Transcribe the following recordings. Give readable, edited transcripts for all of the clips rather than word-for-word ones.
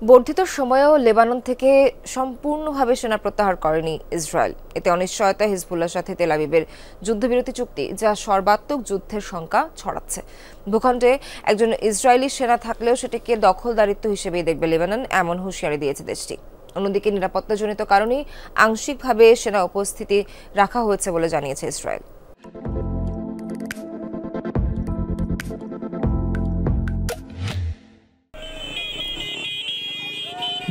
বর্ধিত সময়েও লেবানন থেকে সম্পূর্ণভাবে সেনা প্রত্যাহার করেনি ইসরায়েল। এতে অনিশ্চয়তা হিজবুল্লাহর সাথে তেল আবিবের যুদ্ধবিরতি চুক্তি, যা সর্বাত্মক যুদ্ধের শঙ্কা ছড়াচ্ছে। ভূখণ্ডে একজন ইসরায়েলি সেনা থাকলেও সেটিকে দখলদারিত্ব হিসেবেই দেখবে লেবানন, এমন হুঁশিয়ারি দিয়েছে দেশটি। অন্যদিকে নিরাপত্তাজনিত কারণেই আংশিকভাবে সেনা উপস্থিতি রাখা হয়েছে বলে জানিয়েছে ইসরায়েল।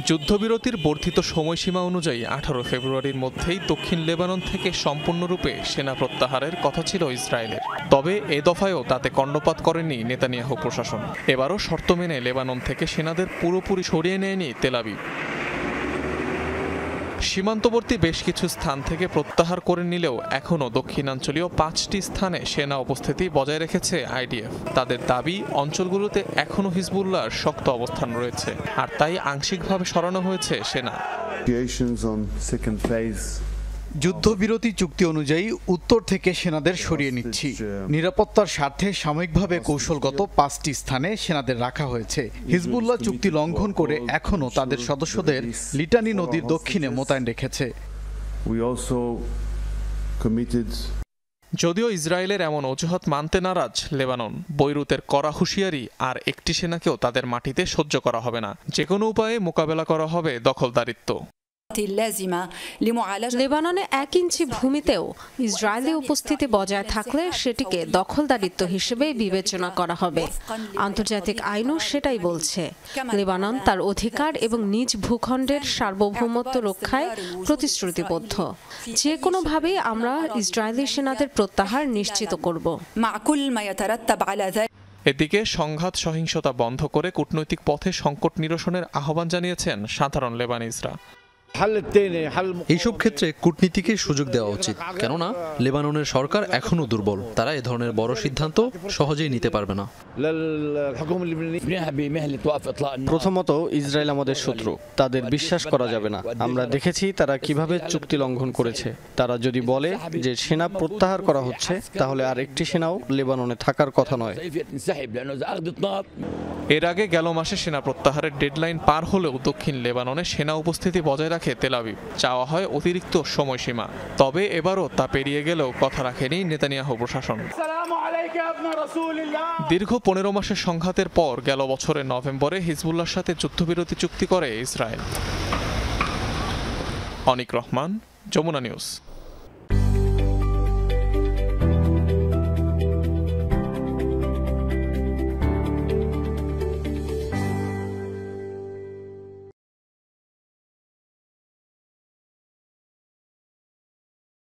যুদ্ধবিরতির বর্ধিত সময়সীমা অনুযায়ী 18 ফেব্রুয়ারির মধ্যেই দক্ষিণ লেবানন থেকে সম্পূর্ণরূপে সেনা প্রত্যাহারের কথা ছিল ইসরায়েলের। তবে এ দফায়ও তাতে কর্ণপাত করেনি নেতানিয়াহু প্রশাসন। এবারও শর্ত মেনে লেবানন থেকে সেনাদের পুরোপুরি সরিয়ে নেয়নি তেল আবিব। সীমান্তবর্তী বেশ কিছু স্থান থেকে প্রত্যাহার করে নিলেও এখনও দক্ষিণাঞ্চলীয় 5টি স্থানে সেনা উপস্থিতি বজায় রেখেছে আইডিএফ। তাদের দাবি, অঞ্চলগুলোতে এখনও হিজবুল্লাহর শক্ত অবস্থান রয়েছে, আর তাই আংশিকভাবে সরানো হয়েছে সেনা। যুদ্ধবিরতি চুক্তি অনুযায়ী উত্তর থেকে সেনাদের সরিয়ে নিচ্ছি। নিরাপত্তার স্বার্থে সাময়িকভাবে কৌশলগত 5টি স্থানে সেনাদের রাখা হয়েছে। হিজবুল্লাহ চুক্তি লঙ্ঘন করে এখনও তাদের সদস্যদের লিটানি নদীর দক্ষিণে মোতায়েন রেখেছে। যদিও ইসরায়েলের এমন অজুহাত মানতে নারাজ লেবানন। বৈরুতের কড়া হুঁশিয়ারি, আর একটি সেনাকেও তাদের মাটিতে সহ্য করা হবে না। যে কোনো উপায়ে মোকাবেলা করা হবে দখলদারিত্ব। লেবাননে 1 ইঞ্চি ভূমিতেও ইসরায়েলি উপস্থিতি বজায় থাকলে সেটিকে দখলদারিত্ব হিসেবে বিবেচনা করা হবে। আন্তর্জাতিক আইনও সেটাই বলছে। লেবানন তার অধিকার এবং নিজ ভূখণ্ডের সার্বভৌমত্ব রক্ষায় প্রতিশ্রুতিবদ্ধ। যে কোনোভাবেই আমরা ইসরায়েলি সেনাদের প্রত্যাহার নিশ্চিত করব। এদিকে সংঘাত সহিংসতা বন্ধ করে কূটনৈতিক পথে সংকট নিরসনের আহ্বান জানিয়েছেন সাধারণ লেবানিজরা। এইসব ক্ষেত্রে কূটনীতিকে সুযোগ দেওয়া উচিত, কেননা লেবাননের সরকার এখনো দুর্বল। তারা এ ধরনের বড় সিদ্ধান্ত সহজেই নিতে পারবে না। প্রথমত, ইসরায়েল আমাদের শত্রু, তাদের বিশ্বাস করা যাবে না। আমরা দেখেছি তারা কিভাবে চুক্তি লঙ্ঘন করেছে। তারা যদি বলে যে সেনা প্রত্যাহার করা হচ্ছে, তাহলে আর একটি সেনাও লেবাননে থাকার কথা নয়। এর আগে গেল মাসে সেনা প্রত্যাহারের ডেডলাইন পার হলেও দক্ষিণ লেবাননে সেনা উপস্থিতি বজায় রাখে তেল আবিব। চাওয়া হয় অতিরিক্ত সময়সীমা, তবে এবারও তা পেরিয়ে গেলেও কথা রাখেনি নেতানিয়াহু প্রশাসন। দীর্ঘ 15 মাসের সংঘাতের পর গেল বছরের নভেম্বরে হিজবুল্লাহর সাথে যুদ্ধবিরতি চুক্তি করে ইসরায়েল। অনিক রহমান, যমুনা নিউজ।